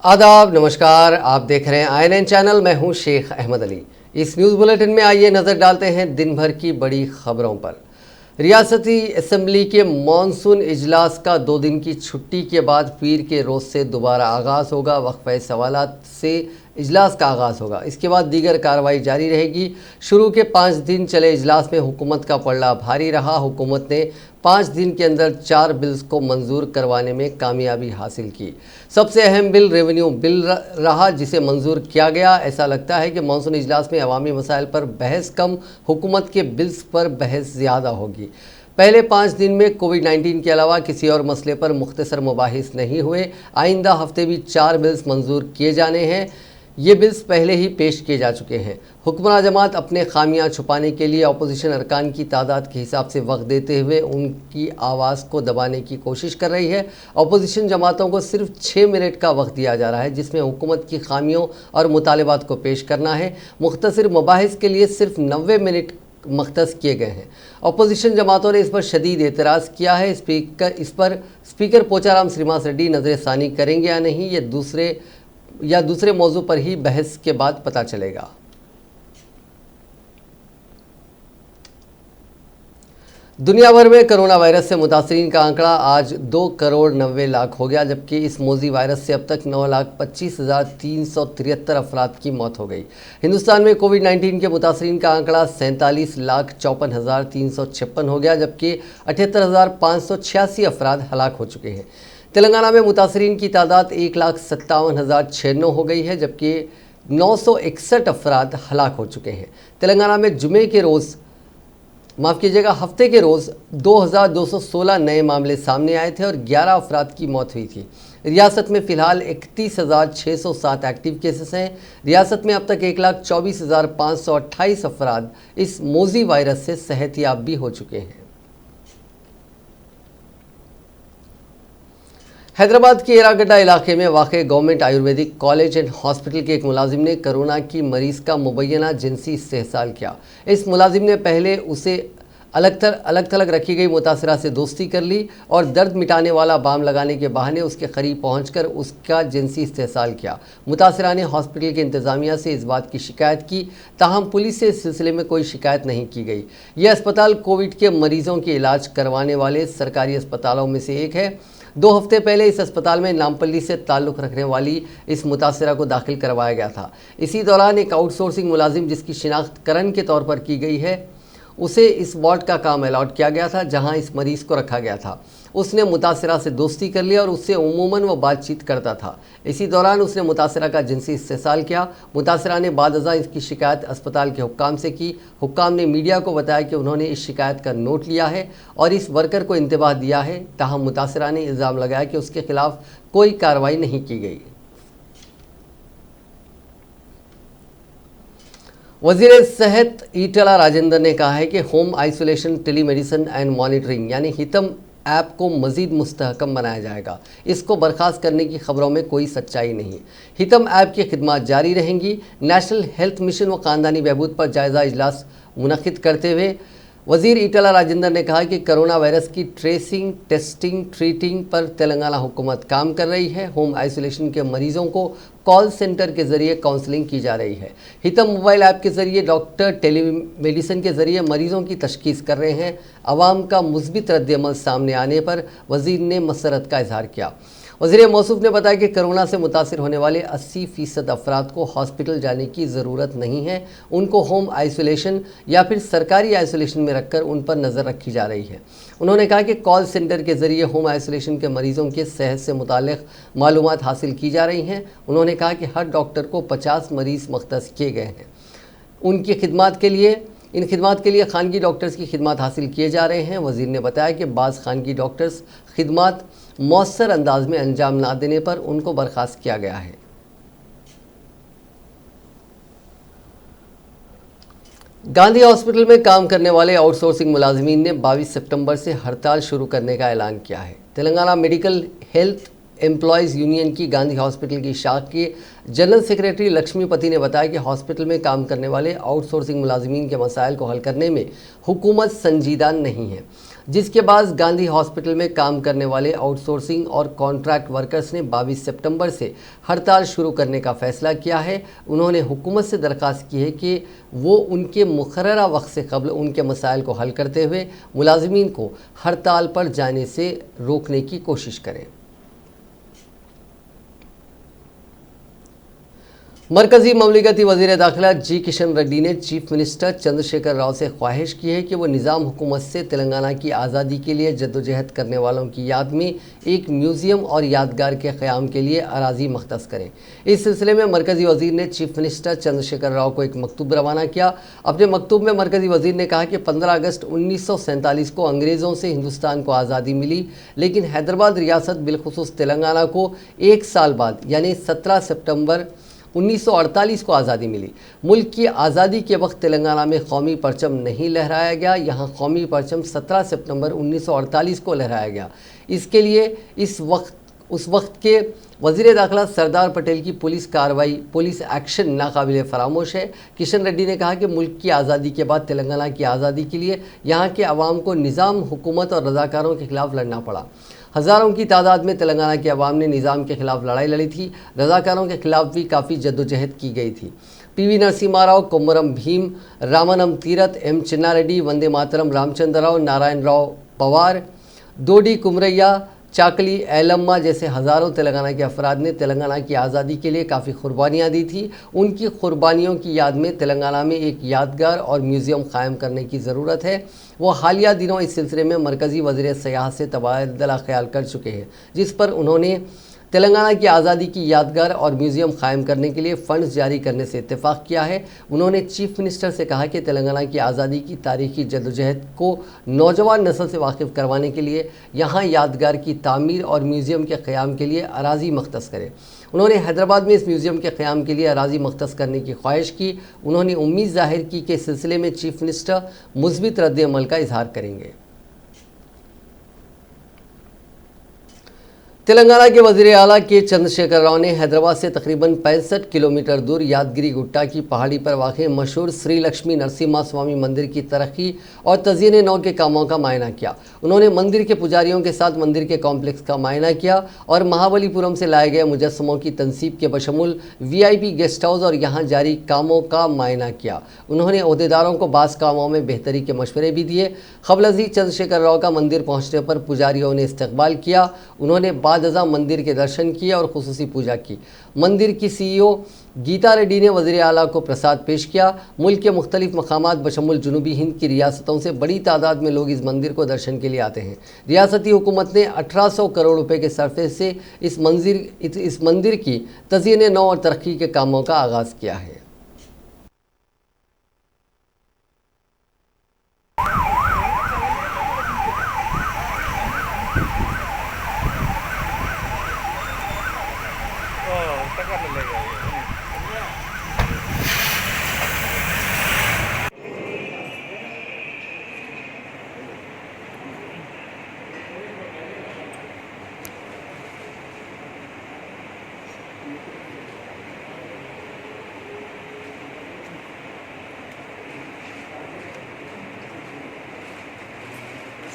आदाब, नमस्कार। आप देख रहे हैं INN चैनल। मैं हूं शेख अहमद अली। इस न्यूज़ बुलेटिन में आइए नज़र डालते हैं दिन भर की बड़ी खबरों पर। रियासती असेंबली के मॉनसून इजलास का 2 दिन की छुट्टी के बाद पीर के रोज़ से दोबारा आगाज़ होगा। वक्फ़े सवालात से इजलास का आगाज़ होगा। इसके बाद दीगर कार्रवाई जारी रहेगी। शुरू के 5 दिन चले इजलास में हुकूमत का पलड़ा भारी रहा। हुकूमत ने 5 दिन के अंदर 4 बिल्स को मंजूर करवाने में कामयाबी हासिल की। सबसे अहम बिल रेवेन्यू बिल रहा, जिसे मंजूर किया गया। ऐसा लगता है कि मानसून इजलास में अवामी मसाइल पर बहस कम, हुकूमत के बिल्स पर बहस ज़्यादा होगी। पहले 5 दिन में कोविड-19 के अलावा किसी और मसले पर मुख्तसर मुबाहिस नहीं हुए। आइंदा हफ्ते भी 4 बिल्स मंजूर किए जाने हैं। ये बिल्स पहले ही पेश किए जा चुके हैं। हुक्मरान जमात अपने खामियां छुपाने के लिए अपोजिशन अरकान की तादाद के हिसाब से वक्त देते हुए उनकी आवाज़ को दबाने की कोशिश कर रही है। अपोजिशन जमातों को सिर्फ 6 मिनट का वक्त दिया जा रहा है, जिसमें हुकूमत की खामियों और मुतालिबात को पेश करना है। मुख्तसर मुबाहिस के लिए सिर्फ 90 मिनट मख्तस किए गए हैं। अपोजिशन जमातों ने इस पर शदीद एतराज़ किया है। स्पीकर पोचाराम श्रीनिवास रेड्डी नज़रसानी करेंगे या नहीं, ये दूसरे मौजू पर ही बहस के बाद पता चलेगा। दुनिया भर में कोरोना वायरस से मुतासरीन का आंकड़ा आज 2,90,00,000 हो गया, जबकि इस मोजी वायरस से अब तक 9,25,373 अफराद की मौत हो गई। हिंदुस्तान में कोविड-19 के मुतासरीन का आंकड़ा 47,54,356 हो गया, जबकि 78,586 अफराद हलाक हो चुके हैं। तेलंगाना में मुतासरीन की तादाद 1,57,096 हो गई है, जबकि 961 अफराद हलाक हो चुके हैं। तेलंगाना में हफ्ते के रोज़ 2,216 नए मामले सामने आए थे और 11 अफराद की मौत हुई थी। रियासत में फ़िलहाल 31,607 एक्टिव केसेस हैं। रियासत में अब तक 1,24,528 अफराद इस मोजी वायरस से सेहतयाब भी हो चुके हैं। हैदराबाद के एरागड्डा इलाके में वाक़े government Ayurvedic college and hospital के एक मुलाजिम ने कोरोना की मरीज़ का मुबैना जिनसी इस्तेहसाल किया। इस मुलाजिम ने पहले उसे अलग थलग रखी गई मुतासिरा से दोस्ती कर ली और दर्द मिटाने वाला बाम लगाने के बहाने उसके करीब पहुंचकर उसका जिनसी इस्तेहसाल किया। मुतासिरा ने हॉस्पिटल के इंतज़ामिया से इस बात की शिकायत की, ताहम पुलिस से इस सिलसिले में कोई शिकायत नहीं की गई। यह अस्पताल कोविड के मरीज़ों के इलाज करवाने वाले सरकारी अस्पतालों में से एक है। 2 हफ्ते पहले इस अस्पताल में नामपल्ली से ताल्लुक़ रखने वाली इस मुतासिरा को दाखिल करवाया गया था। इसी दौरान एक आउटसोर्सिंग मुलाजिम, जिसकी शिनाख्त करण के तौर पर की गई है, उसे इस वार्ड का काम अलॉट किया गया था जहां इस मरीज़ को रखा गया था। उसने मुतासिरा से दोस्ती कर लिया और उससे उमूमन वो बातचीत करता था। इसी दौरान उसने मुतासिरा का जिनसी इस्तेहसाल किया। मुतासिरा ने बादअज़ा इसकी शिकायत अस्पताल के हुक्काम से की। हुक्काम ने मीडिया को बताया कि उन्होंने इस शिकायत का नोट लिया है और इस वर्कर को इंतबाह दिया है। ताहम मुतासिरा ने इल्ज़ाम लगाया कि उसके खिलाफ कोई कार्रवाई नहीं की गई। वज़ीर सेहत ईटला राजेंद्र ने कहा है कि home isolation, telemedicine and monitoring यानी हितम ऐप को मज़ीद मुस्तहकम बनाया जाएगा। इसको बर्खास्त करने की खबरों में कोई सच्चाई नहीं। हितम ऐप की खिदमत जारी रहेंगी। नेशनल हेल्थ मिशन व ख़ानदानी बहबूद पर जायज़ा इजलास मुनक़िद करते हुए वज़ीर ईटला राजेंद्र ने कहा कि कोरोना वायरस की ट्रेसिंग, टेस्टिंग, ट्रीटिंग पर तेलंगाना हुकूमत काम कर रही है। होम आइसोलेशन के मरीज़ों को कॉल सेंटर के ज़रिए काउंसलिंग की जा रही है। हितम मोबाइल ऐप के ज़रिए डॉक्टर टेलीमेडिसिन के ज़रिए मरीज़ों की तशख़ीस कर रहे हैं। आवाम का मुस्बित रद्द-ए-अमल सामने आने पर वज़ीर ने मसरत का इजहार किया। वज़ीर मौसूफ ने बताया कि कोरोना से मुतासिर होने वाले 80% अफराद को हॉस्पिटल जाने की ज़रूरत नहीं है। उनको होम आइसोलेशन या फिर सरकारी आइसोलेशन में रखकर उन पर नज़र रखी जा रही है। उन्होंने कहा कि कॉल सेंटर के ज़रिए होम आइसोलेशन के मरीज़ों के सेहत से मुताल्लिक़ मालूमात हासिल की जा रही हैं। उन्होंने कहा कि हर डॉक्टर को 50 मरीज़ मख्तस किए गए हैं। इन खिदमात के लिए खानगी डॉक्टर्स की खिदमत हासिल किए जा रहे हैं। वज़ीर ने बताया कि बाज़ खानगी डॉक्टर्स खिदमत मौसर अंदाज में अंजाम ना देने पर उनको बर्खास्त किया गया है। गांधी हॉस्पिटल में काम करने वाले आउटसोर्सिंग मुलाजमीन ने 22 सितंबर से हड़ताल शुरू करने का ऐलान किया है। Telangana medical health employees union की गांधी हॉस्पिटल की शाख के जनरल सेक्रेटरी लक्ष्मीपति ने बताया कि हॉस्पिटल में काम करने वाले आउटसोर्सिंग मुलाजिमीन के मसाइल को हल करने में हुकूमत संजीदा नहीं है, जिसके बाद गांधी हॉस्पिटल में काम करने वाले आउटसोर्सिंग और कॉन्ट्रैक्ट वर्कर्स ने 22 सितंबर से हड़ताल शुरू करने का फैसला किया है। उन्होंने हुकूमत से दरख्वास्त की है कि वो उनके मुकर्ररा वक्त से कबल उनके मसाइल को हल करते हुए मुलाजिमीन को हड़ताल पर जाने से रोकने की कोशिश करें। मरकजी ममलिकती वज़ीर दाखिला जी किशन रेड्डी ने चीफ मिनिस्टर चंद्रशेखर राव से ख्वाहिश की है कि वो निज़ाम हुकूमत से तेलंगाना की आज़ादी के लिए जद्दोजहद करने वालों की याद में एक म्यूज़ियम और यादगार के क़याम के लिए अराज़ी मख्तस करें। इस सिलसिले में मरकज़ी वज़ीर ने चीफ मिनिस्टर चंद्रशेखर राव को एक मकतूब रवाना किया। अपने मकतूब में मरकज़ी वज़ीर ने कहा कि 15 अगस्त 1947 को अंग्रेज़ों से हिंदुस्तान को आज़ादी मिली, लेकिन हैदराबाद रियासत बिलखुसूस तेलंगाना को 1 साल बाद यानी 17 सितंबर 1948 को आज़ादी मिली। मुल्क की आज़ादी के वक्त तेलंगाना में कौमी परचम नहीं लहराया गया। यहाँ कौमी परचम 17 सितंबर 1948 को लहराया गया। इसके लिए उस वक्त के वज़ीर दाखिला सरदार पटेल की पुलिस कार्रवाई, पुलिस एक्शन नाकाबिले फरामोश है। किशन रेड्डी ने कहा कि मुल्क की आज़ादी के बाद तेलंगाना की आज़ादी के लिए यहाँ के अवाम को निज़ाम, हुकूमत और रज़ाकारों के खिलाफ लड़ना पड़ा। हज़ारों की तादाद में तेलंगाना के अवाम ने निज़ाम के खिलाफ लड़ाई लड़ी थी। रज़ाकारों के खिलाफ भी काफ़ी जद्दोजहद की गई थी। पीवी नरसिम्हा राव, कोमरम भीम, रामनम तीरथ, एम चिन्नारेड्डी, वंदे मातरम रामचंद्र राव, नारायण राव पवार, दोडी कुमरैया, चाकली एलम्मा जैसे हज़ारों तेलंगाना के अफराद ने तेलंगाना की आज़ादी के लिए काफ़ी कुर्बानियाँ दी थी। उनकी कुर्बानियों की याद में तेलंगाना में एक यादगार और म्यूज़ियम कायम करने की ज़रूरत है। वो हालिया दिनों इस सिलसिले में मरकज़ी वज़ीर सयाहत से तबादला ख्याल कर चुके हैं, जिस पर उन्होंने तेलंगाना की आज़ादी की यादगार और म्यूज़ियम कायम करने के लिए फ़ंड्स जारी करने से इत्तेफाक किया है। उन्होंने चीफ मिनिस्टर से कहा कि तेलंगाना की आज़ादी की तारीखी जद्दोजहद को नौजवान नस्ल से वाकिफ़ करवाने के लिए यहाँ यादगार की तामीर और म्यूज़ियम के क़याम के लिए अराज़ी मख्तस करें। उन्होंने हैदराबाद में इस म्यूज़ियम के क़याम के लिए अराज़ी मख्तस करने की ख्वाहिश की। उन्होंने उम्मीद ज़ाहिर की कि इस सिलसिले में चीफ मिनिस्टर मुस्बित रद्द अमल का इजहार करेंगे। तेलंगाना के वज़ीर आला के चंद्रशेखर राव ने हैदराबाद से तकरीबन 65 किलोमीटर दूर यादगिरी गुट्टा की पहाड़ी पर वाक़ मशहूर श्री लक्ष्मी नरसिम्हा स्वामी मंदिर की तरक्की और तज़यीन नौ के कामों का मायना किया। उन्होंने मंदिर के पुजारियों के साथ मंदिर के कॉम्प्लेक्स का मायना किया और महाबलीपुरम से लाए गए मुजस्समों की तनसीब के बशमुल VIP गेस्ट हाउस और यहाँ जारी कामों का मायना किया। उन्होंने ओहदेदारों को बाज़ कामों में बेहतरी के मशवरे भी दिए। क़ब्ल चंद्रशेखर राव का मंदिर पहुँचने पर पुजारियों ने इस्तकबाल किया। उन्होंने बादअज़ा मंदिर के दर्शन किए और खुसूसी पूजा की। मंदिर की CEO गीता रेड्डी ने वज़ीर आला को प्रसाद पेश किया। मुल्क के मुख्तलिफ मकामात बशमुल जुनूबी हिंद की रियासतों से बड़ी तादाद में लोग इस मंदिर को दर्शन के लिए आते हैं। रियासती हुकूमत ने 1800 करोड़ रुपए के सरफे से इस मंदिर की तज़यीन नौ और तरक्की के कामों का आगाज़ किया है।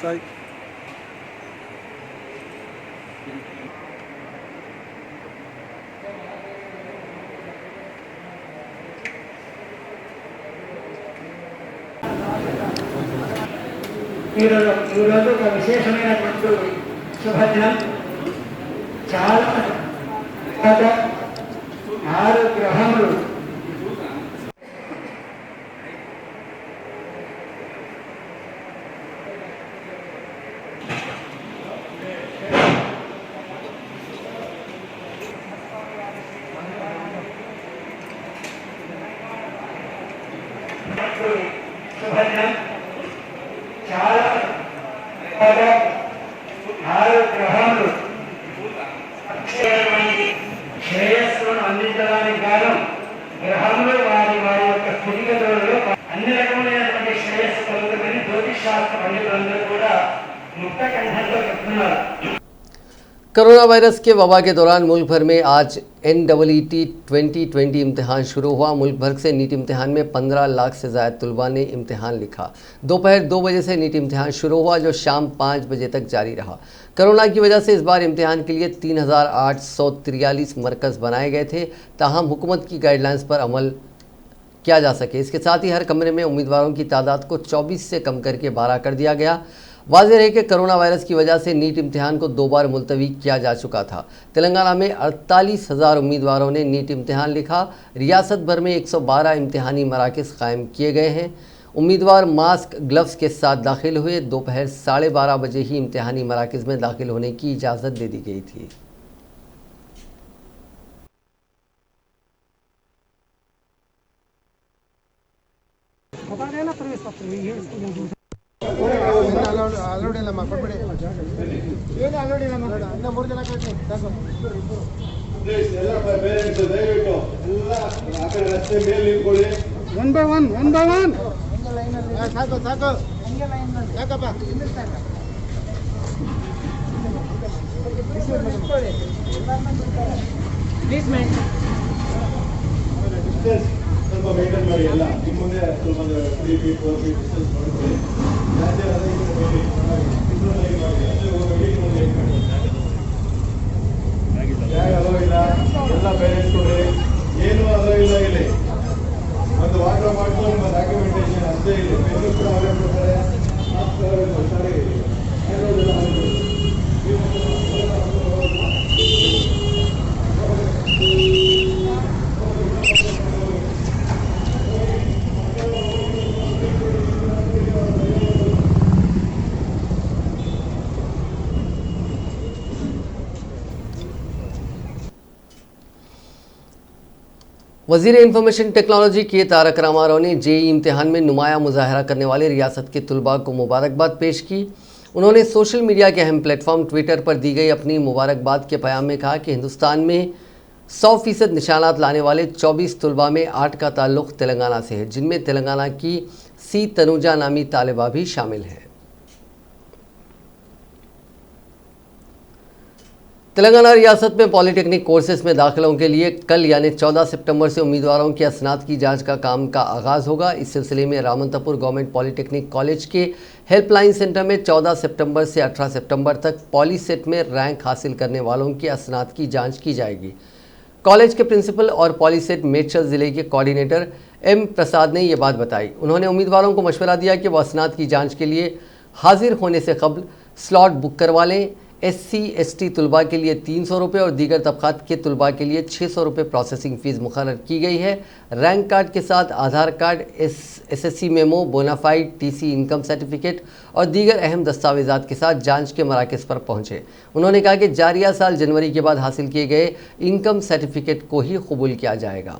Sai. ఈరోజు ఒక విశేషమైనటువంటి శుభదినం. చాలా 6 గ్రహములు శుభదినం. చాలా 6 గ్రహములు శ్రేయస్సును అందించడానికి గాను గ్రహములు వారి వారి యొక్క స్థితిగతులలో అన్ని రకములైనటువంటి శ్రేయస్సు కలుగుతుందని జ్యోతిష్ శాస్త్ర పండితులందరూ కూడా ముక్త కంఠంతో చెప్తున్నారు. कोरोना वायरस के वबा के दौरान मुल्क भर में आज NEET 2020 इम्तिहान शुरू हुआ। मुल्क भर से नीट इम्तिहान में 15 लाख से ज़्यादा तलबा ने इम्तिहान लिखा। दोपहर 2 बजे से नीट इम्तिहान शुरू हुआ जो शाम 5 बजे तक जारी रहा। कोरोना की वजह से इस बार इम्तिहान के लिए 3843 मरकज़ बनाए गए थे, ताहम हुकूमत की गाइडलाइंस पर अमल किया जा सके। इसके साथ ही हर कमरे में उम्मीदवारों की तादाद को 24 से कम करके 12 कर दिया गया। वाज़ेह है कि कोरोना वायरस की वजह से नीट इम्तिहान को 2 बार मुलतवी किया जा चुका था। तेलंगाना में 48,000 उम्मीदवारों ने नीट इम्तिहान लिखा। रियासत भर में 112 इम्तिहानी मराकज़ कायम किए गए हैं। उम्मीदवार मास्क ग्लव्स के साथ दाखिल हुए। दोपहर 12:30 बजे ही इम्तिहानी मराकज़ में दाखिल होने की इजाज़त दे दी गई थी। ಅಲೋಡ್ ಇಲ್ಲಮ್ಮ ಕೊಟ್ಬಿಡಿ ಏನು ಅಲೋಡ್ ಇಲ್ಲಮ್ಮ ಇನ್ನ 3 ಜನ ಕಟ್ಟಿ ಸಾಕು ಎಲ್ಲ ಪೇರೆಂಟ್ಸ್ ದಯವಿಟ್ಟು ಎಲ್ಲ ಆ ಕಡೆ ರಸ್ತೆ ಮೇಲೆ ನಿಂತ್ಕೊಳ್ಳಿ ಒನ್ ಬೈ ಒನ್ ಲೈನ್ ಅಲ್ಲಿ ಸಾಕು ಹಂಗೆ ಲೈನ್ ಅಲ್ಲಿ ಯಾಕಪ್ಪ ಪ್ಲೀಸ್ ಮ್ಯಾಮ್ ಡಿಸ್ಟೆನ್ಸ್ ಸ್ವಲ್ಪ ಮೇಂಟೈನ್ ಮಾಡಿ ಎಲ್ಲ ನಿಮ್ಮ ಮುಂದೆ ಸ್ವಲ್ಪ 3 feet 4 feet ಡಿಸ್ಟೆನ್ಸ್ ಮಾಡ್ಕೊಳ್ಳಿ ಎಲ್ಲ ಪೇರೆಂಟ್ಸ್ ಕೊಡ್ರಿ ಏನು ಅಲೋ ಇಲ್ಲ ಇಲ್ಲಿ ಒಂದು ವಾಟರ್ ಬಾಟ್ಲು ಒಂದು ಡಾಕ್ಯುಮೆಂಟೇಶನ್ ಅಷ್ಟೇ ಇಲ್ಲಿ ಪೆನ್ನು ಕೂಡ ಅವರೇ ಕೊಡ್ತಾರೆ वज़ीर इंफॉर्मेशन टेक्नोलॉजी के तारक रामाराव ने जेईई इम्तिहान में नुमाया मुजाहरा करने वाले रियासत के तुलबा को मुबारकबाद पेश की। उन्होंने सोशल मीडिया के अहम प्लेटफॉर्म ट्विटर पर दी गई अपनी मुबारकबाद के बयान में कहा कि हिंदुस्तान में 100% निशानात लाने वाले 24 तुलबा में 8 का ताल्लुक़ तेलंगाना से है, जिनमें तेलंगाना की सी तनुजा नामी तालिबा भी शामिल है। तेलंगाना रियासत में पॉलिटेक्निक कोर्सेज में दाखिलों के लिए कल यानी 14 सितंबर से उम्मीदवारों की असनाद की जांच का काम का आगाज़ होगा। इस सिलसिले में रामंतपुर गवर्नमेंट पॉलिटेक्निक कॉलेज के हेल्पलाइन सेंटर में 14 सितंबर से 18 सितंबर तक पॉलीसेट में रैंक हासिल करने वालों की असनाद की जाँच की जाएगी। कॉलेज के प्रिंसिपल और पॉलीसेट मेडचल ज़िले के कोऑर्डिनेटर M प्रसाद ने ये बात बताई। उन्होंने उम्मीदवारों को मशवरा दिया कि वह असनाद की जाँच के लिए हाजिर होने से कबल स्लॉट बुक करवा लें। SC/ST तुलबा के लिए 300 रुपये और दीगर तबक़ात के तुलबा के लिए 600 रुपये प्रोसेसिंग फ़ीस मुकर्रर की गई है। रैंक कार्ड के साथ Aadhaar card, SSC memo, bonafide, TC income certificate और दीगर अहम दस्तावेज़ात के साथ जांच के मराकज़ पर पहुँचे। उन्होंने कहा कि जारिया साल जनवरी के बाद हासिल किए गए इनकम सर्टिफिकेट को ही कबूल किया जाएगा।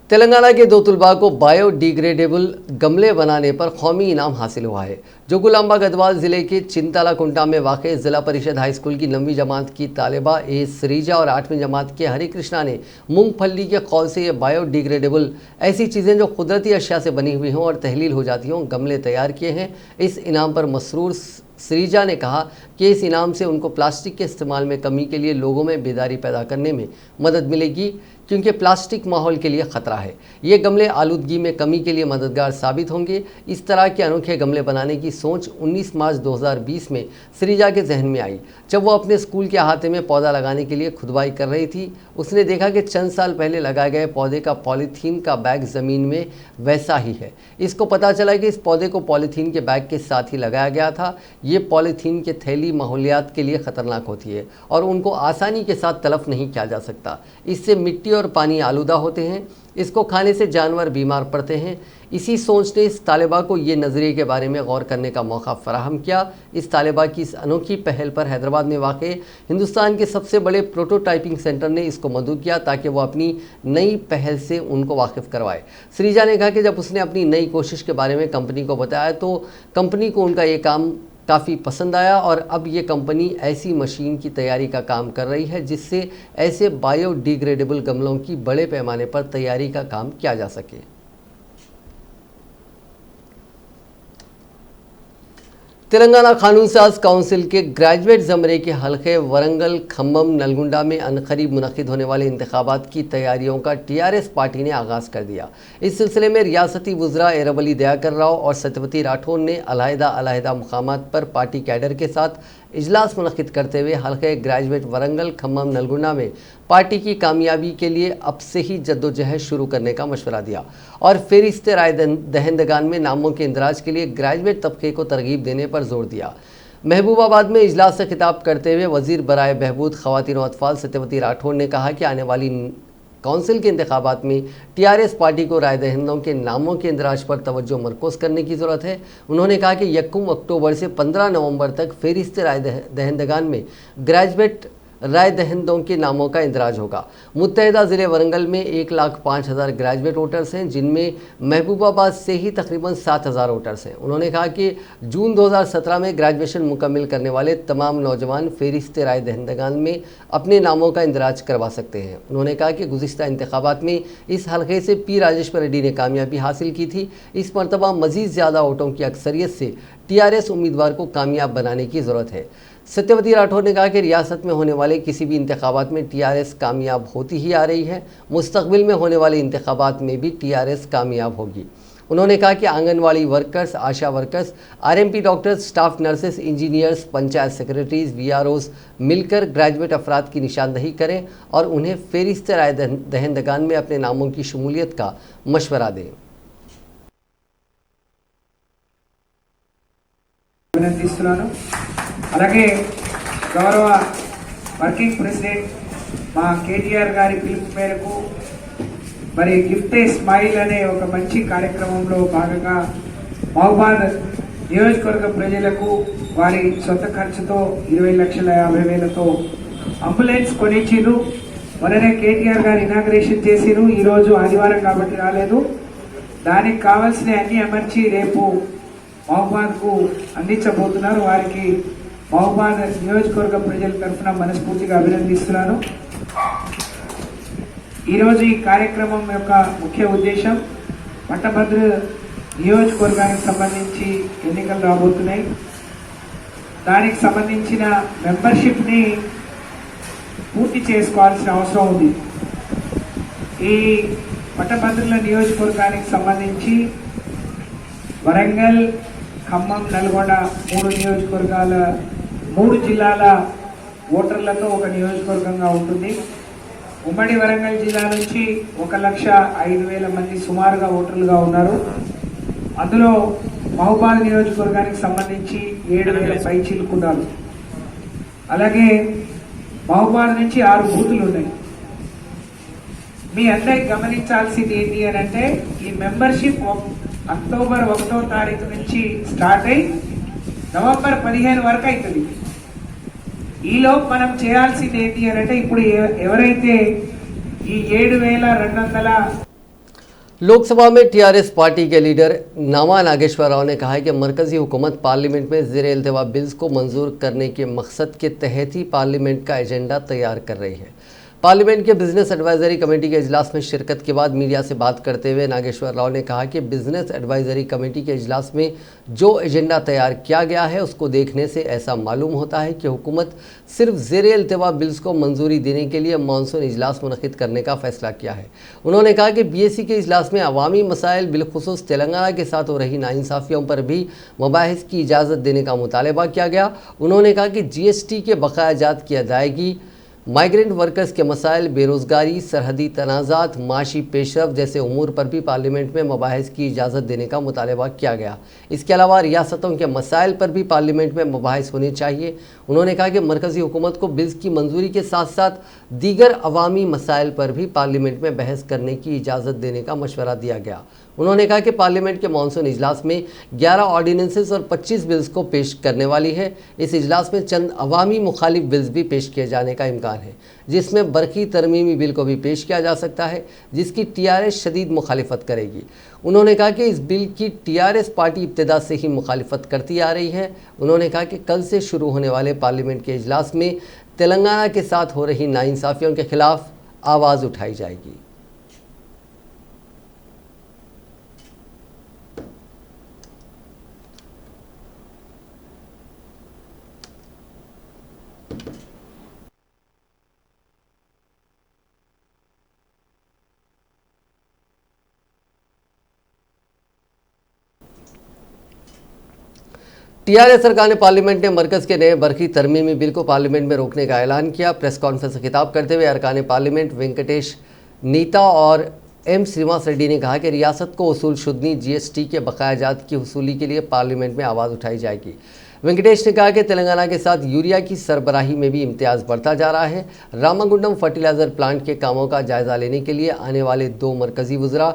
तेलंगाना के 2 तुलबा को बायोडिग्रेडेबल गमले बनाने पर कौमी इनाम हासिल हुआ है। जोगुलांबा गढ़वाल ज़िले के चिंतालाकुंटा में वाक़ ज़िला परिषद हाई स्कूल की 9वीं जमात की तालिबा ए श्रीजा और 8वीं जमात के हरि कृष्णा ने मूंगफली के कौल से ये बायोडिग्रेडेबल ऐसी चीज़ें जो कुदरती अशिया से बनी हुई हों और तहलील हो जाती हों गमले तैयार किए हैं। इस इनाम पर मसरूर श्रीजा ने कहा कि इस इनाम से उनको प्लास्टिक के इस्तेमाल में कमी के लिए लोगों में बेदारी पैदा करने में मदद मिलेगी, क्योंकि प्लास्टिक माहौल के लिए ख़तरा है। ये गमले आलूदगी में कमी के लिए मददगार साबित होंगे। इस तरह के अनोखे गमले बनाने की सोच 19 मार्च 2020 में श्रीजा के जहन में आई, जब वो अपने स्कूल के अहाते में पौधा लगाने के लिए खुदवाई कर रही थी। उसने देखा कि चंद साल पहले लगाए गए पौधे का पॉलीथीन का बैग ज़मीन में वैसा ही है। इसको पता चला कि इस पौधे को पॉलीथीन के बैग के साथ ही लगाया गया था। ये पॉलीथीन के थैली माहौलियात के लिए ख़तरनाक होती है और उनको आसानी के साथ तलफ नहीं किया जा सकता। इससे मिट्टी और पानी आलूदा होते हैं। इसको खाने से जानवर बीमार पड़ते हैं। इसी सोच ने इस तालिबा को ये नज़रिए के बारे में गौर करने का मौका फराहम किया। इस तालिबा की इस अनोखी पहल पर हैदराबाद में वाक़ हिंदुस्तान के सबसे बड़े प्रोटोटाइपिंग सेंटर ने इसको मदऊ किया ताकि वो अपनी नई पहल से उनको वाकिफ़ करवाए। श्रीजा ने कहा कि जब उसने अपनी नई कोशिश के बारे में कंपनी को बताया तो कंपनी को उनका ये काम काफ़ी पसंद आया और अब ये कंपनी ऐसी मशीन की तैयारी का काम कर रही है जिससे ऐसे बायोडिग्रेडेबल गमलों की बड़े पैमाने पर तैयारी का काम किया जा सके। तेलंगाना कानून साज काउंसिल के ग्रेजुएट ज़मरे के हलके वरंगल, खम्मम, नलगुंडा में अनकरीब मुनक़िद होने वाले इंतखाबात की तैयारियों का टीआरएस पार्टी ने आगाज़ कर दिया। इस सिलसिले में रियासती वुज़रा एरवली दयाकर राव और सत्यवती राठौर ने अलहदा मुकामात पर पार्टी कैडर के साथ इजलास मुनक़िद करते हुए हलके ग्रेजुएट वरंगल, खम्मम, नलगुंडा में पार्टी की कामयाबी के लिए अब से ही जद्दोजहद शुरू करने का मशवरा दिया और फ़हरिस्त राय दहिंदगान में नामों के इंदराज के लिए ग्रेजुएट तबके को तरगीब देने पर जोर दिया। महबूबाबाद में इजलास से खिताब करते हुए वज़ीर बराए बहबूद ख़वातीन व अतफ़ाल सत्यवती राठौर ने कहा कि आने वाली काउंसिल के इंतखाबात में टीआरएस पार्टी को राय दहिंदों के नामों के इंदराज पर तवज्जो मरकूज़ करने की ज़रूरत है। उन्होंने कहा कि 1 अक्टूबर से 15 नवंबर तक फ़हरिस्त राय दहिंदगान में ग्रेजुएट राय दहिंदों के नामों का इंदराज होगा। मुत्तहिदा ज़िले वरंगल में 1,05,000 ग्रेजुएट वोटर्स हैं, जिनमें महबूबाबाद से ही तकरीबन 7,000 वोटर्स हैं। उन्होंने कहा कि जून 2017 में ग्रेजुएशन मुकम्मिल करने वाले तमाम नौजवान फ़हरिस्त राय दहिंदगान में अपने नामों का इंदराज करवा सकते हैं। उन्होंने कहा कि गुज़िश्ता इंतखाबात में इस हल्के से पी राजेश्वर रेड्डी ने कामयाबी हासिल की थी। इस मरतबा मज़ीद ज़्यादा वोटों की अक्सरियत से टीआरएस उम्मीदवार को कामयाब बनाने की ज़रूरत है। सत्यवती राठौर ने कहा कि रियासत में होने वाले किसी भी इंतखाबात में टीआरएस कामयाब होती ही आ रही है। मुस्तकबिल में होने वाले इंतखाबात में भी टीआरएस कामयाब होगी। उन्होंने कहा कि anganwadi workers, ASHA workers, RMP doctors, staff nurses, engineers, panchayat secretaries, VROs मिलकर ग्रेजुएट अफराद की निशानदही करें और उन्हें फ़हरिस्त राय दहिंदगान में अपने नामों की शमूलियत का मशवरा दें। అలాగే గౌరవ వర్కింగ్ ప్రెసిడెంట్ మా కేటీఆర్ గారి పిలుపు మేరకు మరి గిఫ్ట్ ఏ స్మైల్ అనే ఒక మంచి కార్యక్రమంలో భాగంగా మహబూబాద్ నియోజకవర్గ ప్రజలకు వారి సొంత ఖర్చుతో 20,50,000తో అంబులెన్స్ కొనిచ్చిరు. మొన్ననే కేటీఆర్ గారు ఇనాగ్రేషన్ చేసిరు. ఈరోజు ఆదివారం కాబట్టి రాలేదు. దానికి కావాల్సిన అన్ని అమర్చి రేపు మహబూబాద్కు అందించబోతున్నారు. వారికి మహబూబాద్ నియోజకవర్గ ప్రజల తరఫున మనస్ఫూర్తిగా అభినందిస్తున్నాను. ఈరోజు ఈ కార్యక్రమం యొక్క ముఖ్య ఉద్దేశం పట్టభద్ర నియోజకవర్గానికి సంబంధించి ఎన్నికలు రాబోతున్నాయి. దానికి సంబంధించిన మెంబర్షిప్ని పూర్తి చేసుకోవాల్సిన అవసరం ఉంది. ఈ పట్టభద్రుల నియోజకవర్గానికి సంబంధించి వరంగల్, ఖమ్మం, నల్గొండ 3 నియోజకవర్గాల 3 జిల్లాల ఓటర్లతో ఒక నియోజకవర్గంగా ఉంటుంది. ఉమ్మడి వరంగల్ జిల్లా నుంచి 1,05,000 మంది సుమారుగా ఓటర్లుగా ఉన్నారు. అందులో మహబూబాద్ నియోజకవర్గానికి సంబంధించి 7,000 పైచిలుకున్నారు. అలాగే మహబూబాద్ నుంచి 6 బూతులు ఉన్నాయి. మీ అందరికి గమనించాల్సింది ఏంటి అని అంటే ఈ మెంబర్షిప్ అక్టోబర్ 1వ తారీఖు నుంచి స్టార్ట్ అయి నవంబర్ 15 వరకు అవుతుంది. ఈలోపు మనం చేయాల్సింది ఏంటి అని అంటే ఇప్పుడు ఎవరైతే ఈ 7,200 लोकसभा में टीआरएस पार्टी के लीडर नामा नागेश्वर राव ने कहा है कि मरकजी हुकूमत पार्लियामेंट में ज़ेर इल्तिवा बिल्स को मंजूर करने के मकसद के तहत ही पार्लियामेंट का एजेंडा तैयार कर रही है। पार्लियामेंट के बिजनेस एडवाइजरी कमेटी के इजलास में शिरकत के बाद मीडिया से बात करते हुए नागेश्वर राव ने कहा कि बिजनेस एडवाइजरी कमेटी के इजलास में जो एजेंडा तैयार किया गया है उसको देखने से ऐसा मालूम होता है कि हुकूमत सिर्फ ज़ेर इल्तिवा बिल्स को मंजूरी देने के लिए मानसून इजलास मुनक़िद करने का फैसला किया है। उन्होंने कहा कि बीएससी के इजलास में अवामी मसाइल बिलखुसूस तेलंगाना के साथ हो रही नाइंसाफ़ियों पर भी मबाहिस की इजाज़त देने का मुतालबा किया गया। उन्होंने कहा कि GST के बकाया जात की अदायगी, माइग्रेंट वर्कर्स के मसाइल, बेरोज़गारी, सरहदी तनाज़ात, माशी पेशरफ जैसे उमूर पर भी पार्लियामेंट में मबाहिस की इजाज़त देने का मुतालबा किया गया। इसके अलावा रियासतों के मसाइल पर भी पार्लियामेंट में मबाहिस होने चाहिए। उन्होंने कहा कि मरकज़ी हुकूमत को बिल्स की मंजूरी के साथ साथ दीगर अवामी मसाइल पर भी पार्लियामेंट में बहस करने की इजाज़त देने का मशवरा दिया गया। उन्होंने कहा कि पार्लियामेंट के मानसून इजलास में 11 ऑर्डिनेंसेस और 25 बिल्स को पेश करने वाली है। इस इजलास में चंद अवामी मुखालिफ बिल्स भी पेश किए जाने का इम्कान है, जिसमें बरकी तरमीमी बिल को भी पेश किया जा सकता है, जिसकी टीआरएस शदीद मुखालिफत करेगी। उन्होंने कहा कि इस बिल की टीआरएस पार्टी इब्तिदा से ही मुखालिफत करती आ रही है। उन्होंने कहा कि कल से शुरू होने वाले पार्लियामेंट के इजलास में तेलंगाना के साथ हो रही नाइंसाफ़ियों के खिलाफ आवाज़ उठाई जाएगी। टीआरएस सरकार ने पार्लियामेंट ने मरकज के नए बरकी तरमीमी बिल को पार्लियामेंट में रोकने का ऐलान किया। प्रेस कॉन्फ्रेंस से खिताब करते हुए अरकान पार्लियामेंट वेंकटेश नीता और एम श्रीनिवास रेड्डी ने कहा कि रियासत को उसूल शुद्धनी जीएसटी के बकाया जात की वसूली के लिए पार्लियामेंट में आवाज़ उठाई जाएगी। वेंकटेश ने कहा कि तेलंगाना के साथ यूरिया की सरबराही में भी इम्तियाज़ बढ़ता जा रहा है। रामागुंडम फर्टिलाइजर प्लांट के कामों का जायजा लेने के लिए आने वाले 2 मरकजी वज़रा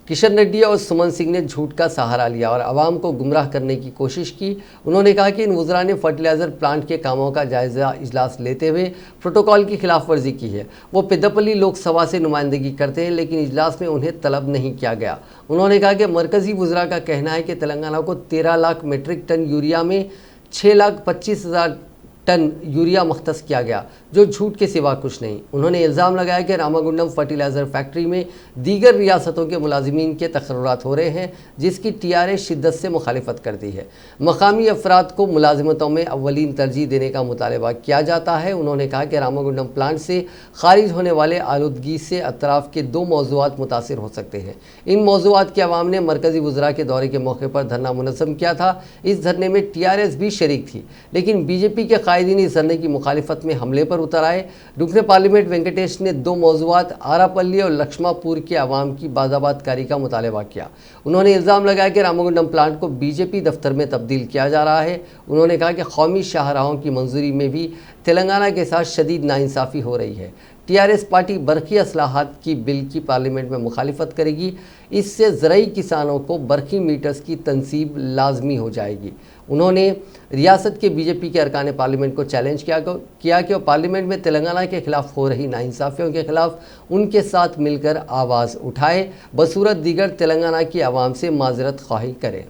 किशन रेड्डी और सुमन सिंह ने झूठ का सहारा लिया और आवाम को गुमराह करने की कोशिश की। उन्होंने कहा कि इन वज़रा ने फर्टिलाइज़र प्लांट के कामों का जायज़ा इजलास लेते हुए प्रोटोकॉल की खिलाफ वर्जी की है। वो पेद्दापल्ली लोकसभा से नुमाइंदगी करते हैं, लेकिन इजलास में उन्हें तलब नहीं किया गया। उन्होंने कहा कि मरकज़ी वज़रा का कहना है कि तेलंगाना को 13 लाख मीट्रिक टन यूरिया में 6,25,000 टन यूरिया मख्तस किया गया, जो झूठ के सिवा कुछ नहीं। उन्होंने इल्ज़ाम लगाया कि रामागुंडम फर्टिलाइज़र फैक्ट्री में दीगर रियासतों के मुलाजिमीन के तकर्रुरात हो रहे हैं, जिसकी टीआरएस शिद्दत से मुखालिफत करती है। मकामी अफराद को मुलाजिमतों में अव्वलीन तरजीह देने का मुतालबा किया जाता है। उन्होंने कहा कि रामागुंडम प्लांट से खारिज होने वाले आलूदगी से अतराफ़ के 2 मौज़ूआत मुतासिर हो सकते हैं। इन मौज़ूआत के अवाम ने मरकज़ी वज़रा के दौरे के मौके पर धरना मुनज़्ज़म किया था। इस धरने में टीआरएस भी शरीक थी, लेकिन बीजेपी के कायदीन इस धरने की मुखालिफत में हमले पर उतर आए। रुकने पार्लियामेंट वेंकटेश ने 2 मौज़ूआत आरापल्ली और लक्ष्मापुर के अवाम की बाज़ाबातकारी का मुतालबा किया। उन्होंने इल्ज़ाम लगाया कि रामागुंडम प्लांट को बीजेपी दफ्तर में तब्दील किया जा रहा है। उन्होंने कहा कि कौमी शाहराहों की मंजूरी में भी तेलंगाना के साथ शदीद नाइंसाफ़ी हो रही है। टीआरएस पार्टी बरकी असलाहत की बिल की पार्लियामेंट में मुखालिफत करेगी। इससे ज़रई किसानों को बरकी मीटर्स की तनसीब लाजमी हो जाएगी। उन्होंने रियासत के बीजेपी के अरकान पार्लियामेंट को चैलेंज किया कि वो पार्लियामेंट में तेलंगाना के खिलाफ हो रही नाइंसाफ़ियों के खिलाफ उनके साथ मिलकर आवाज़ उठाए, बसूरत दीगर तेलंगाना की आवाम से माजरत ख्वाही करें।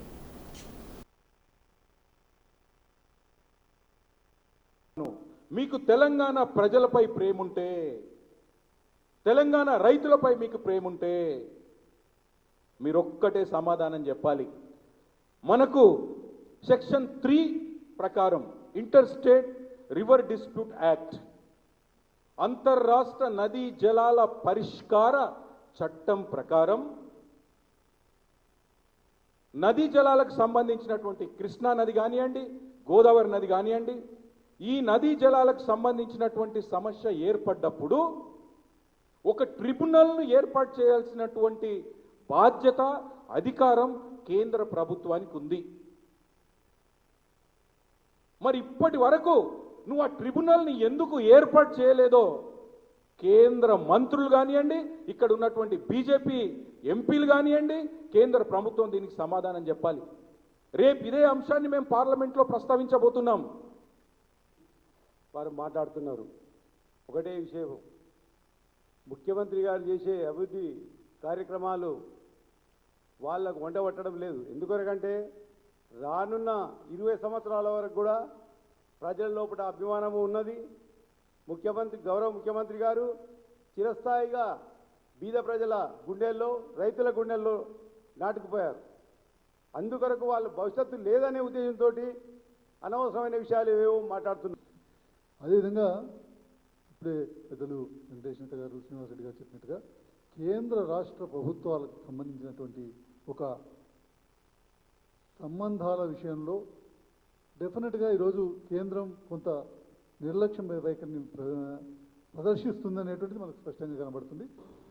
మీకు తెలంగాణ ప్రజలపై ప్రేమ ఉంటే, తెలంగాణ రైతులపై మీకు ప్రేమ ఉంటే మీరు ఒక్కటే సమాధానం చెప్పాలి. మనకు సెక్షన్ 3 ప్రకారం inter state river dispute act, అంతర్రాష్ట్ర నదీ జలాల పరిష్కార చట్టం ప్రకారం నదీ జలాలకు సంబంధించినటువంటి కృష్ణా నది కానివ్వండి, గోదావరి నది కానివ్వండి, ఈ నదీ జలాలకు సంబంధించినటువంటి సమస్య ఏర్పడ్డప్పుడు ఒక ట్రిబ్యునల్ను ఏర్పాటు చేయాల్సినటువంటి బాధ్యత, అధికారం కేంద్ర ప్రభుత్వానికి ఉంది. మరి ఇప్పటి వరకు నువ్వు ఆ ట్రిబ్యునల్ని ఎందుకు ఏర్పాటు చేయలేదో కేంద్ర మంత్రులు కానివ్వండి, ఇక్కడ ఉన్నటువంటి బీజేపీ ఎంపీలు కానివ్వండి, కేంద్ర ప్రభుత్వం దీనికి సమాధానం చెప్పాలి. రేపు ఇదే అంశాన్ని మేము పార్లమెంట్లో ప్రస్తావించబోతున్నాం. వారు మాట్లాడుతున్నారు. ఒకటే విషయం, ముఖ్యమంత్రి గారు చేసే అభివృద్ధి కార్యక్రమాలు వాళ్ళకు వంట పట్టడం లేదు. ఎందుకంటే రానున్న 20 సంవత్సరాల వరకు కూడా ప్రజల లోపల అభిమానము ఉన్నది. గౌరవ ముఖ్యమంత్రి గారు చిరస్థాయిగా బీద ప్రజల గుండెల్లో, రైతుల గుండెల్లో నాటుకుపోయారు. అందుకొరకు వాళ్ళ భవిష్యత్తు లేదనే ఉద్దేశంతో అనవసరమైన విషయాలు ఏవో మాట్లాడుతున్నారు. అదేవిధంగా ఇప్పుడే పెద్దలు వెంకటేశ్వర గారు, శ్రీనివాసరెడ్డి గారు చెప్పినట్టుగా కేంద్ర రాష్ట్ర ప్రభుత్వాలకు సంబంధించినటువంటి ఒక సంబంధాల విషయంలో డెఫినెట్గా ఈరోజు కేంద్రం కొంత నిర్లక్ష్యం వైఖరిని ప్రదర్శిస్తుందనేటువంటిది మనకు స్పష్టంగా కనబడుతుంది.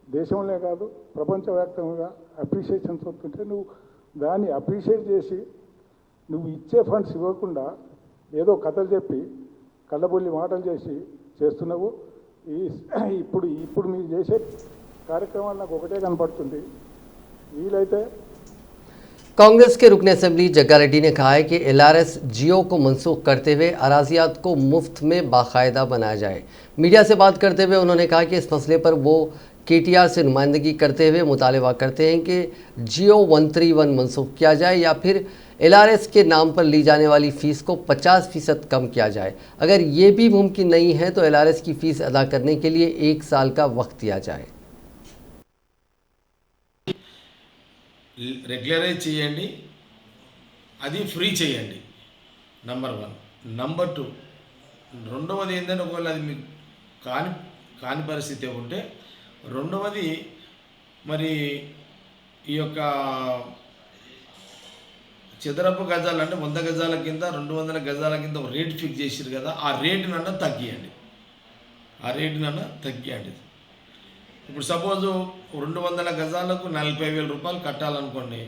దేశంలో కాదు ప్రపంచవ్యాప్తంగా అప్రిషియేషన్స్ వస్తుంటే నువ్వు దాన్ని అప్రిషియేట్ చేసి నువ్వు ఇచ్చే ఫండ్స్ ఇవ్వకుండా ఏదో కథలు చెప్పి కళ్ళబొల్లి మాటలు చేసి చేస్తున్నావు. ఇప్పుడు మీరు చేసే కార్యక్రమాలు నాకు ఒకటే కనపడుతుంది. వీలైతే कांग्रेस के रुकन असेंबली जग्गा रेड्डी ने कहा है कि एलआरएस जियो को मनसूख करते हुए अराजियात को मुफ्त में बाकायदा बनाया जाए। मीडिया से बात करते हुए उन्होंने कहा कि इस मसले पर वो केटीआर से नुमाइंदगी करते हुए मुतालबा करते हैं कि जियो 131 मनसूख किया जाए या फिर एलआरएस के नाम पर ली जाने वाली फ़ीस को 50% कम किया जाए। अगर ये भी मुमकिन नहीं है तो एलआरएस की फ़ीस अदा करने के लिए 1 साल का वक्त दिया जाए। రెగ్యులరైజ్ చేయండి, అది ఫ్రీ చేయండి. నంబర్ 1. నంబర్ 2, రెండవది ఏంటంటే ఒకవేళ అది మీకు కాని పరిస్థితి ఉంటే రెండవది మరి ఈ యొక్క చదరపు గజాలు అంటే 100 గజాల కింద 200 గజాల కింద ఒక రేటు ఫిక్స్ చేసారు కదా, ఆ రేటునన్నా తగ్గియండి. ఇప్పుడు సపోజు 200 గజాలకు 40,000 రూపాయలు కట్టాలనుకోండి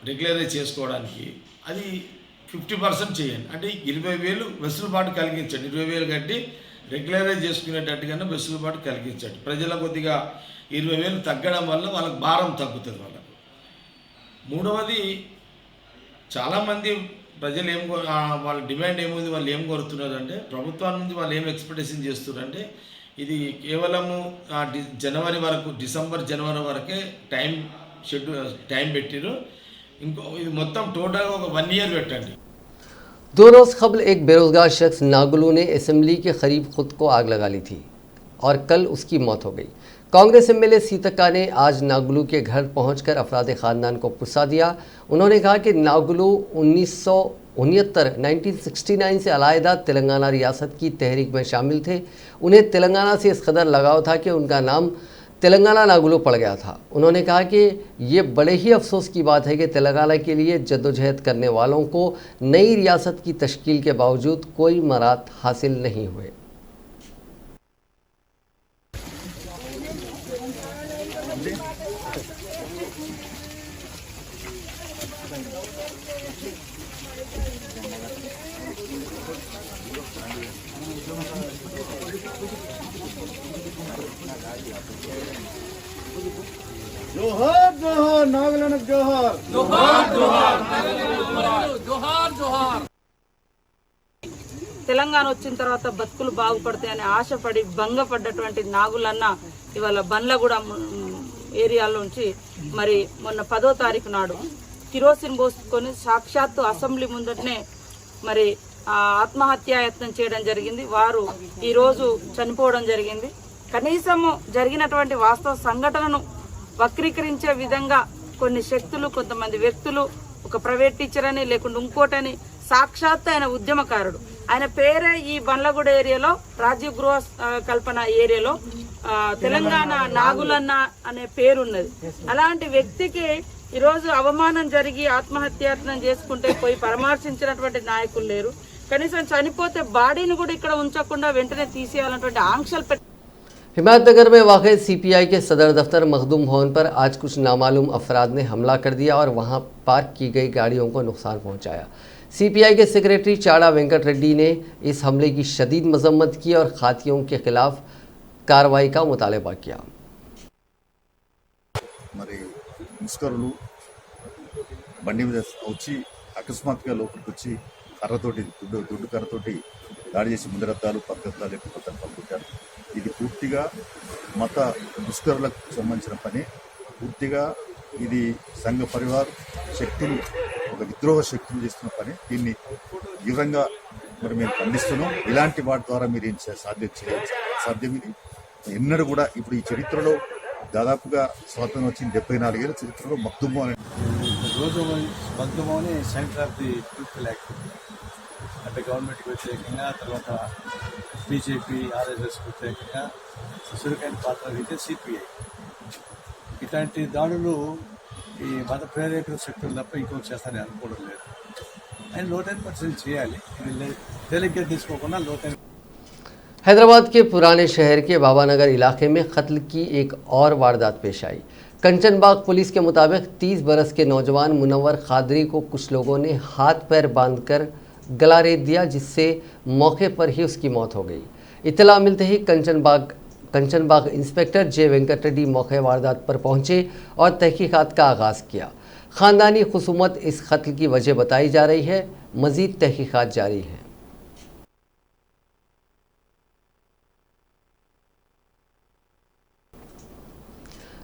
రెగ్యులరైజ్ చేసుకోవడానికి, అది 50% చేయండి. అంటే 20,000 వెసులుబాటు కలిగించండి. 20,000 కట్టి రెగ్యులరైజ్ చేసుకునేటట్టుగానే వెసులుబాటు కలిగించండి. ప్రజల కొద్దిగా 20,000 తగ్గడం వల్ల వాళ్ళకి భారం తగ్గుతుంది. మూడవది చాలామంది ప్రజలు వాళ్ళ డిమాండ్ ఏముంది, వాళ్ళు ఏం కోరుతున్నారంటే ప్రభుత్వం నుంచి వాళ్ళు ఏం ఎక్స్పెక్టేషన్ చేస్తున్నారంటే ఇది కేవలము జనవరి వరకు, జనవరి వరకే టైం పెట్టిరు. ఇంకో ఇది మొత్తం టోటల్గా ఒక 1 year పెట్టండి. 2 रोज़ कबल एक बेरोजगार शख्स नागलू ने असेंबली के करीब खुद को आग लगा ली थी और कल उसकी मौत हो गई। कांग्रेस एमएलए सीतक्का ने आज नागलू के घर पहुंचकर अफराद खानदान को पुरसा दिया। उन्होंने कहा कि नागलू 1969 से अलहदा तेलंगाना रियासत की तहरीक में शामिल थे। उन्हें तेलंगाना से इस कदर लगाव था कि उनका नाम तेलंगाना नागलू पड़ गया था। उन्होंने कहा कि ये बड़े ही अफसोस की बात है कि तेलंगाना के लिए जद्दोजहद करने वालों को नई रियासत की तश्कील के बावजूद कोई मराद हासिल नहीं हुए। జోహార్ జోహార్ నాగలకు జోహార్. తెలంగాణ వచ్చిన తర్వాత బతుకులు బాగుపడతాయని ఆశపడి భంగపడ్డటువంటి నాగులన్న ఇవాళ బండ్లగూడెం ఏరియాలోంచి మరి మొన్న 10వ తారీఖు నాడు కిరోసిన్ పోసుకొని సాక్షాత్తు అసెంబ్లీ ముందటనే మరి ఆత్మహత్యాయత్నం చేయడం జరిగింది. వారు ఈరోజు చనిపోవడం జరిగింది. కనీసము జరిగినటువంటి వాస్తవ సంఘటనను వక్రీకరించే విధంగా కొన్ని శక్తులు, కొంతమంది వ్యక్తులు, ఒక ప్రైవేట్ టీచర్ అని లేకుండా ఇంకోటని, సాక్షాత్ ఆయన ఉద్యమకారుడు. ఆయన పేరే ఈ బండ్లగూడ ఏరియాలో రాజీవ్ గృహ కల్పన ఏరియాలో తెలంగాణ నాగులన్న అనే పేరున్నది. అలాంటి వ్యక్తికి ఈరోజు అవమానం జరిగి ఆత్మహత్యాయత్నం చేసుకుంటే పోయి పరామర్శించినటువంటి నాయకులు లేరు. కనీసం చనిపోతే బాడీని కూడా ఇక్కడ ఉంచకుండా వెంటనే తీసేయాలన్నటువంటి ఆంక్షలు हिमायतनगर में वाक़ सीपीआई के सदर दफ्तर मखदूम भवन पर आज कुछ नामालूम अफराद ने हमला कर दिया और वहां पार्क की गई गाड़ियों को नुकसान पहुंचाया। सीपीआई के सेक्रेटरी चाड़ा वेंकट रेड्डी ने इस हमले की शदीद मजम्मत की और खातियों के खिलाफ कार्रवाई का मुतालबा किया। మరి ముస్కరులు బండి మీద వచ్చి అకస్మాత్తుగా లోపలికి వచ్చి కర్రతోటి దుడ్డు కర్రతోటి దాడి చేసి ముందరద్దాలు పక్కద్దాలు ఎక్కువ పంపుతారు. ఇది పూర్తిగా మత ముస్కరులకు సంబంధించిన పని. పూర్తిగా ఇది సంఘ పరివార్ శక్తులు, ఒక విద్రోహ శక్తులు చేస్తున్న పని. దీన్ని తీవ్రంగా మరి మేము ఖండిస్తున్నాం. ఇలాంటి వాటి ద్వారా మీరు ఏం సాధ్యం ఇది ఎన్నడూ కూడా. ఇప్పుడు ఈ చరిత్రలో దాదాపుగా స్వాతంత్రం వచ్చిన 74 ఏళ్ళ చరిత్రలో మక్దుము అనే రోజు మక్దుమోని centre of the people activity అంటే గవర్నమెంట్కి వ్యతిరేకంగా, తర్వాత బీజేపీ ఆర్ఎస్ఎస్కి వ్యతిరేకంగా చురుకైన పాత్ర అయితే సిపిఐ. ఇట్లాంటి దాడులు ఈ మత ప్రేరేపిత శక్తులు తప్ప ఇంకొకటి చేస్తారని అనుకోవడం లేదు. ఆయన లోతైన పరిశీలన చేయాలి. ఇది తేలిగ్గా తీసుకోకుండా లోతైన हैदराबाद के पुराने शहर के बाबानगर इलाके में कत्ल की एक और वारदात पेश आई। कंचनबाग पुलिस के मुताबिक 30 बरस के नौजवान मुनव्वर खादरी को कुछ लोगों ने हाथ पैर बांधकर गला रेत दिया, जिससे मौके पर ही उसकी मौत हो गई। इत्तला मिलते ही कंचनबाग इंस्पेक्टर जे वेंकट रेड्डी मौके वारदात पर पहुंचे और तहकीकात का आगाज़ किया। ख़ानदानी खुसूमत इस कत्ल की वजह बताई जा रही है। मज़ीद तहकीकात जारी हैं।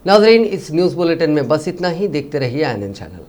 नाज़रीन, इस न्यूज़ बुलेटिन में बस इतना ही। देखते रहिए INN चैनल।